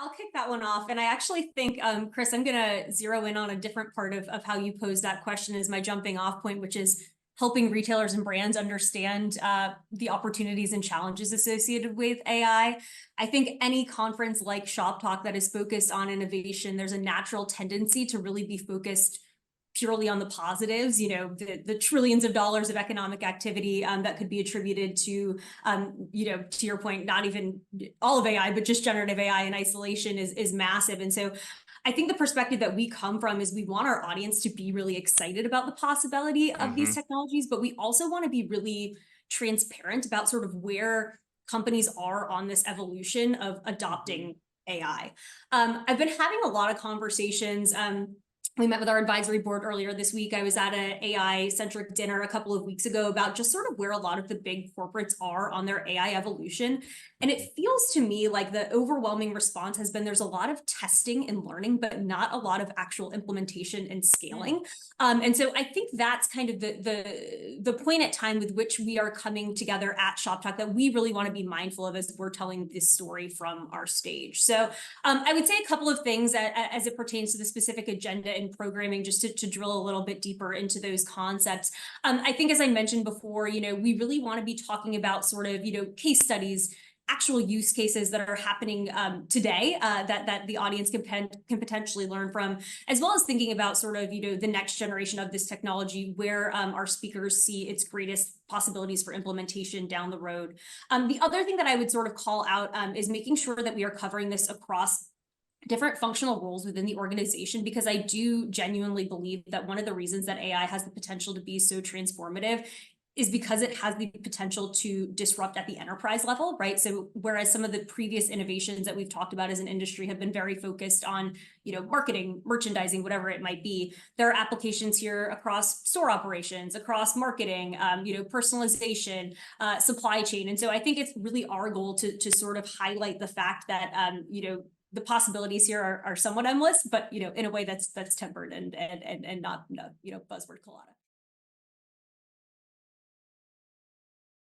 I'll kick that one off. And I actually think, Chris, I'm going to zero in on a different part of how you posed that question as my jumping off point, which is helping retailers and brands understand the opportunities and challenges associated with AI. I think any conference like Shoptalk that is focused on innovation, there's a natural tendency to really be focused purely on the positives, the trillions of dollars of economic activity that could be attributed to, to your point, not even all of AI, but just generative AI in isolation is massive. And so I think the perspective that we come from is we want our audience to be really excited about the possibility of these technologies, but we also want to be really transparent about sort of where companies are on this evolution of adopting AI. I've been having a lot of conversations. We met with our advisory board earlier this week. I was at an AI-centric dinner a couple of weeks ago about just sort of where a lot of the big corporates are on their AI evolution. And it feels to me like the overwhelming response has been there's a lot of testing and learning, but not a lot of actual implementation and scaling. And so I think that's kind of the point at time with which we are coming together at Shoptalk that we really want to be mindful of as we're telling this story from our stage. So I would say a couple of things as it pertains to the specific agenda and programming, just to drill a little bit deeper into those concepts. I think, as I mentioned before, we really want to be talking about sort of, case studies, actual use cases that are happening today that the audience can potentially learn from, as well as thinking about sort of, the next generation of this technology, where our speakers see its greatest possibilities for implementation down the road. The other thing that I would sort of call out is making sure that we are covering this across different functional roles within the organization, because I do genuinely believe that one of the reasons that AI has the potential to be so transformative is because it has the potential to disrupt at the enterprise level, right? So whereas some of the previous innovations that we've talked about as an industry have been very focused on, marketing, merchandising, whatever it might be, there are applications here across store operations, across marketing, personalization, supply chain. And so I think it's really our goal to sort of highlight the fact that, the possibilities here are somewhat endless, but in a way that's tempered and not buzzword colada.